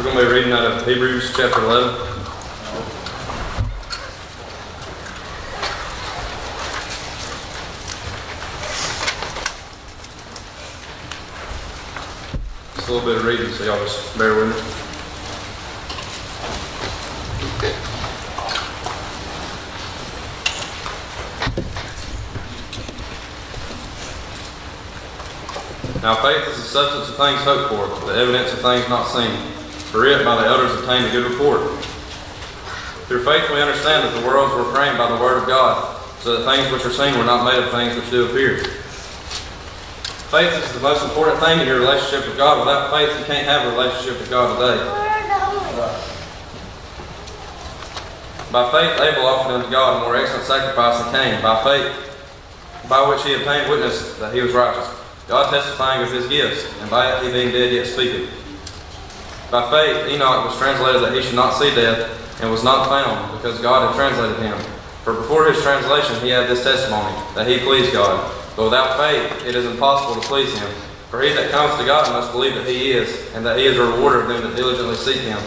We're going to be reading out of Hebrews chapter 11. Just a little bit of reading, so y'all just bear with me. Now faith is the substance of things hoped for, the evidence of things not seen. For it, by the elders, obtained a good report. Through faith we understand that the worlds were framed by the word of God, so that things which are seen were not made of things which do appear. Faith is the most important thing in your relationship with God. Without faith, you can't have a relationship with God today. By faith, Abel offered unto God a more excellent sacrifice than Cain, by faith, by which he obtained witness that he was righteous, God testifying of his gifts, and by it he being dead yet speaketh. By faith Enoch was translated that he should not see death, and was not found, because God had translated him. For before his translation he had this testimony, that he pleased God. But without faith it is impossible to please him. For he that comes to God must believe that he is, and that he is a rewarder of them that diligently seek him.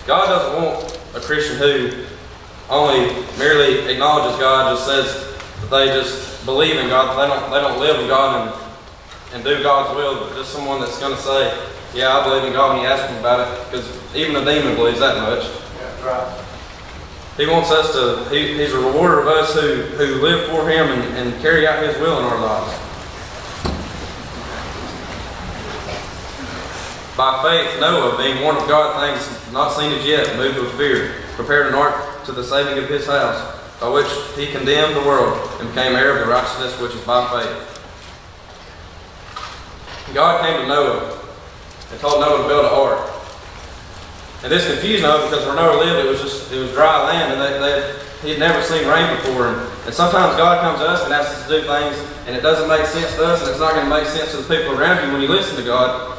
God doesn't want a Christian who only merely acknowledges God, just says that they just believe in God. They don't live in God and do God's will, but just someone that's going to say, yeah, I believe in God when you ask him about it, because even a demon believes that much. Yeah, right. He wants us to, he's a rewarder of us who live for him and carry out his will in our lives. By faith, Noah, being warned of God things not seen as yet, moved with fear, prepared an ark to the saving of his house, by which he condemned the world and became heir of the righteousness which is by faith. God came to Noah and told Noah to build an ark. And this confused Noah, because where Noah lived, it was dry land, and he had never seen rain before. And sometimes God comes to us and asks us to do things, and it doesn't make sense to us, and it's not going to make sense to the people around you when you listen to God,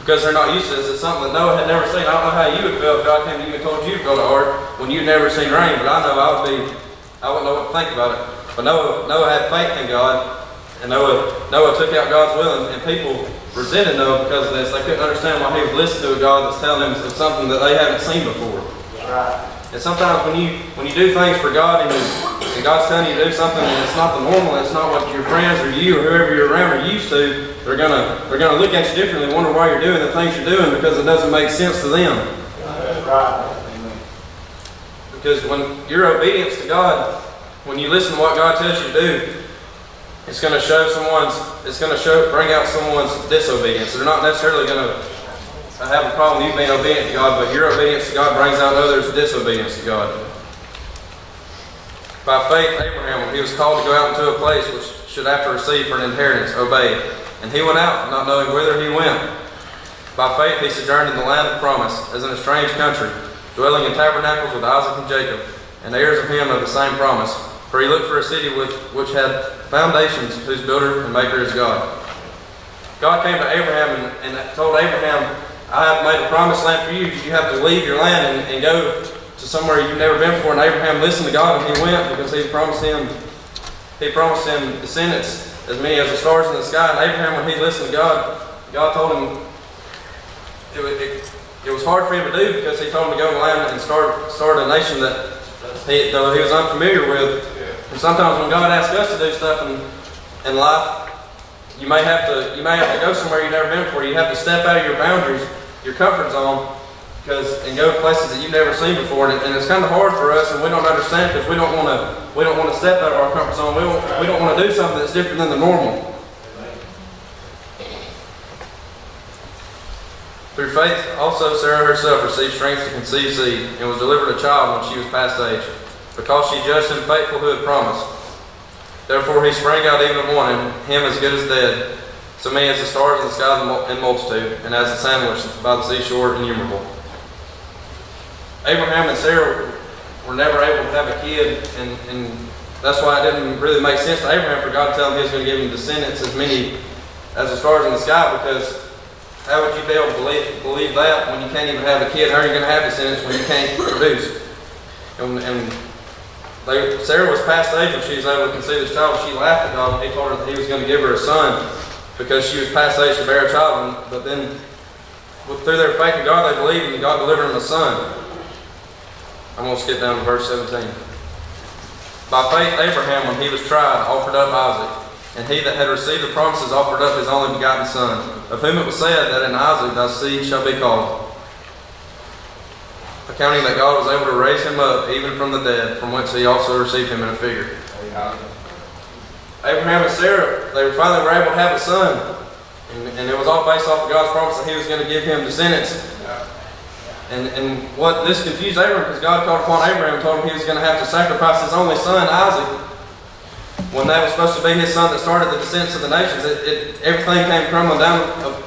because they're not used to this. It's something that Noah had never seen. I don't know how you would feel if God came to you and told you to build an ark when you'd never seen rain, but I know I wouldn't know what to think about it. But Noah had faith in God, and Noah took out God's will, and people resented Noah because of this. They couldn't understand why he was listening to a God that's telling them of something that they haven't seen before. Right. And sometimes when you do things for God and God's telling you to do something and it's not the normal, it's not what your friends or you or whoever you're around are used to, they're gonna look at you differently, wonder why you're doing the things you're doing, because it doesn't make sense to them. Right. Because when your obedience to God, when you listen to what God tells you to do, it's going to bring out someone's disobedience. They're not necessarily going to have a problem with you being obedient to God, but your obedience to God brings out others' disobedience to God. By faith, Abraham, when he was called to go out into a place which should after receive for an inheritance, obeyed. And he went out, not knowing whither he went. By faith he sojourned in the land of promise, as in a strange country, dwelling in tabernacles with Isaac and Jacob, and heirs of him of the same promise. For he looked for a city which had foundations, whose builder and maker is God. God came to Abraham and told Abraham, I have made a promised land for you. You have to leave your land and go to somewhere you've never been before. And Abraham listened to God, and he went, because he promised him descendants as many as the stars in the sky. And Abraham, when he listened to God, God told him it was hard for him to do, because he told him to go to land and start a nation that he was unfamiliar with. And sometimes when God asks us to do stuff in life, you may have to go somewhere you've never been before. You have to step out of your boundaries, your comfort zone, and go to places that you've never seen before. And it's kind of hard for us, and we don't understand, because we don't want to step out of our comfort zone. We don't want to do something that's different than the normal. Through faith also Sarah herself received strength to conceive seed, and was delivered a child when she was past age, because she judged him faithful who had promised. Therefore he sprang out even of one, and him as good as dead, so many as the stars in the sky in multitude, and as the sand which by the seashore innumerable. Abraham and Sarah were never able to have a kid, and that's why it didn't really make sense to Abraham for God to tell him he was going to give him descendants as many as the stars in the sky, because how would you be able to believe that when you can't even have a kid? How are you going to have descendants when you can't produce? Sarah was past age when she was able to conceive this child. She laughed at God when he told her that he was going to give her a son, because she was past age to bear a child. But then through their faith in God, they believed, and God delivered them a son. I'm going to skip down to verse 17. By faith, Abraham, when he was tried, offered up Isaac. And he that had received the promises offered up his only begotten son, of whom it was said that in Isaac thy seed shall be called, accounting that God was able to raise him up even from the dead, from whence he also received him in a figure. Abraham and Sarah, they finally were able to have a son. And it was all based off of God's promise that he was going to give him descendants. And what this confused Abraham, because God called upon Abraham and told him he was going to have to sacrifice his only son, Isaac, when that was supposed to be his son that started the descents of the nations. Everything came crumbling down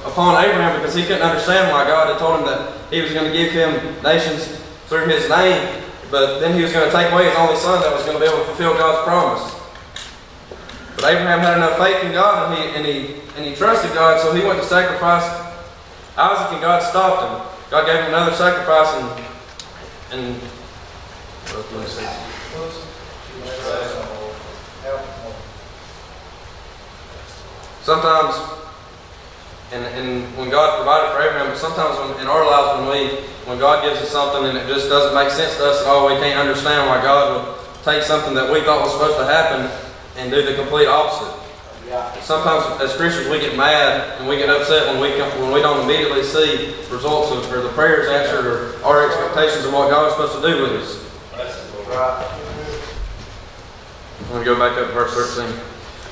upon Abraham because he couldn't understand why God had told him that he was going to give him nations through his name, but then he was going to take away his only son that was going to be able to fulfill God's promise. But Abraham had enough faith in God, and he trusted God, so he went to sacrifice Isaac, and God stopped him. God gave him another sacrifice, and sometimes, and when God provided for Abraham, but sometimes in our lives when God gives us something and it just doesn't make sense to us at all, we can't understand why God would take something that we thought was supposed to happen and do the complete opposite. Sometimes as Christians we get mad and we get upset when we don't immediately see results or the prayers answered or our expectations of what God is supposed to do with us. I'm going to go back up to verse 13.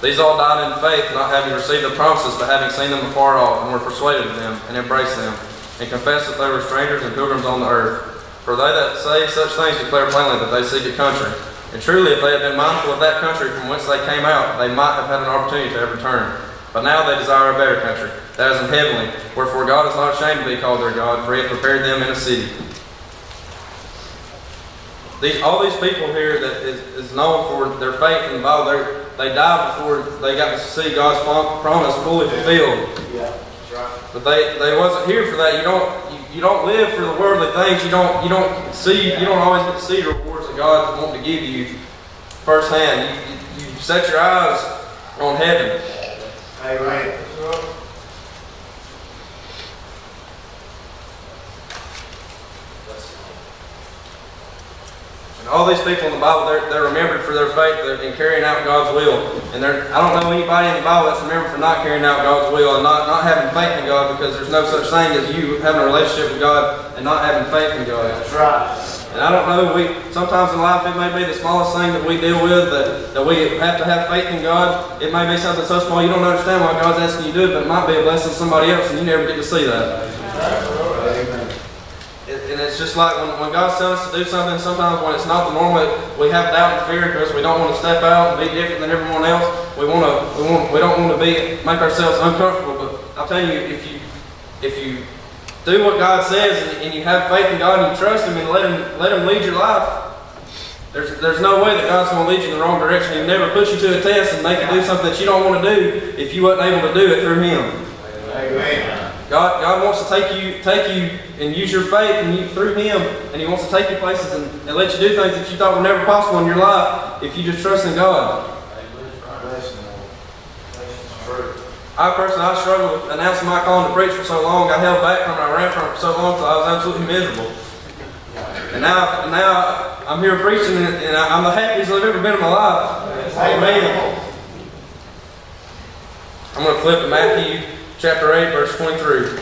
These all died in faith, not having received the promises, but having seen them afar off, and were persuaded of them, and embraced them, and confessed that they were strangers and pilgrims on the earth. For they that say such things declare plainly that they seek a country. And truly, if they had been mindful of that country from whence they came out, they might have had an opportunity to have returned. But now they desire a better country, that is in heavenly. Wherefore God is not ashamed to be called their God, for he hath prepared them in a city. All these people here that is known for their faith in the Bible, they died before they got to see God's promise fully fulfilled. Yeah, that's right. But they wasn't here for that. You don't live for the worldly things. You don't always get to see the rewards that God's wanting to give you firsthand. You set your eyes on heaven. Amen. And all these people in the Bible, they're remembered for their faith in carrying out God's will. And I don't know anybody in the Bible that's remembered for not carrying out God's will and not having faith in God, because there's no such thing as you having a relationship with God and not having faith in God. That's right. And I don't know, sometimes in life it may be the smallest thing that we deal with, that we have to have faith in God. It may be something so small you don't understand why God's asking you to do it, but it might be a blessing to somebody else and you never get to see that. Amen. And it's just like when God's telling us to do something, sometimes when it's not the normal, we have doubt and fear because we don't want to step out and be different than everyone else. We don't want to make ourselves uncomfortable. But I'll tell you, if you do what God says and you have faith in God and you trust Him and let Him lead your life, there's no way that God's going to lead you in the wrong direction. He'll never put you to a test and make you do something that you don't want to do if you wasn't able to do it through Him. Amen. God wants to take you and use your faith through Him, and He wants to take you places and let you do things that you thought were never possible in your life if you just trust in God. I struggled with announcing my calling to preach for so long. I held back from it. I ran from it for so long until I was absolutely miserable. And now I'm here preaching, and I'm the happiest I've ever been in my life. Amen. I'm going to flip to Matthew chapter 8, verse 23.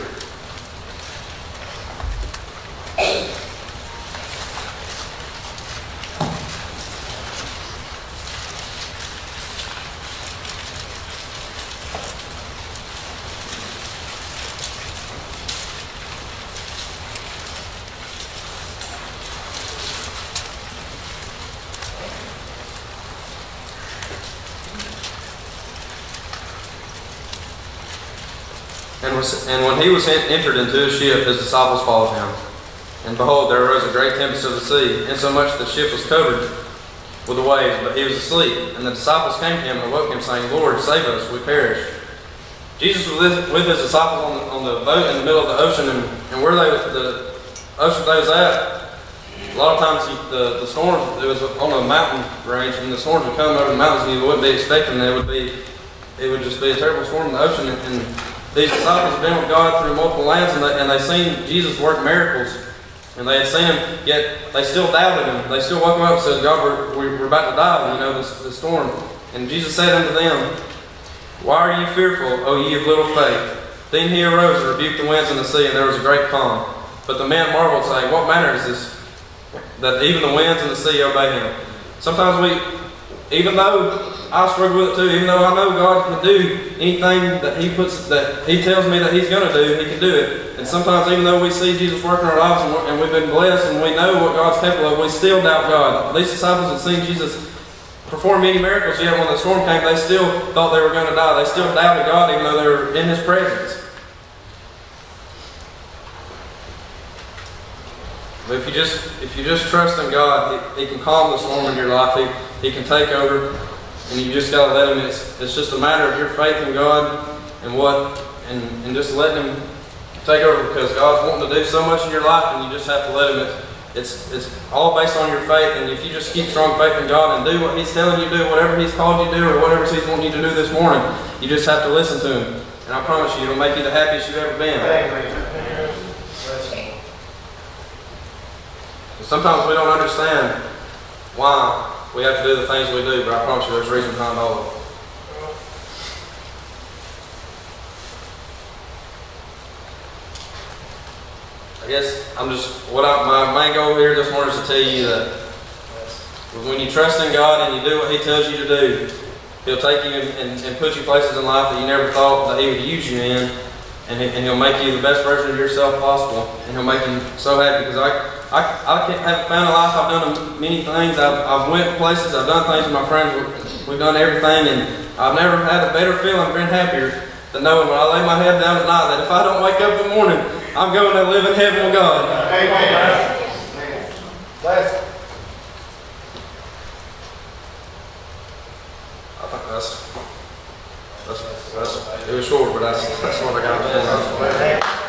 And when he was entered into his ship, his disciples followed him. And behold, there arose a great tempest of the sea, insomuch that the ship was covered with the waves, but he was asleep. And the disciples came to him and awoke him, saying, Lord, save us, we perish. Jesus was with his disciples on the boat in the middle of the ocean, and where the ocean they was at, a lot of times the storms, it was on a mountain range, and the storms would come over the mountains and you wouldn't be expecting it. It would just be a terrible storm in the ocean. And these disciples had been with God through multiple lands, and they seen Jesus work miracles. And they had seen him, yet they still doubted him. They still woke him up and said, God, we're about to die, the storm. And Jesus said unto them, Why are ye fearful, O ye of little faith? Then he arose and rebuked the winds and the sea, and there was a great calm. But the men marveled, saying, What manner is this, that even the winds and the sea obey him? Sometimes even though I struggle with it too, even though I know God can do anything that He tells me that He's going to do, He can do it. And sometimes even though we see Jesus work in our lives and we've been blessed and we know what God's capable of, we still doubt God. These disciples had seen Jesus perform many miracles, yet when the storm came, they still thought they were going to die. They still doubted God even though they were in His presence. But if you just trust in God, He can calm the storm in your life. He can take over, and you just got to let Him. It's just a matter of your faith in God and just letting Him take over, because God's wanting to do so much in your life, and you just have to let Him. It's all based on your faith, and if you just keep strong faith in God and do what He's telling you to do, whatever He's called you to do, or whatever He's wanting you to do this morning, you just have to listen to Him. And I promise you, it'll make you the happiest you've ever been. Sometimes we don't understand why we have to do the things we do, but I promise you there's a reason behind all of it. I guess my main goal here this morning is to tell you that when you trust in God and you do what He tells you to do, He'll take you and put you places in life that you never thought that He would use you in, and He'll make you the best version of yourself possible, and He'll make you so happy, because I haven't found a life. I've done many things. I've went places. I've done things with my friends. We've done everything, and I've never had a better feeling, been happier than knowing when I lay my head down at night that if I don't wake up in the morning, I'm going to live in heaven with God. Amen. I think that's it was short, but that's what I got.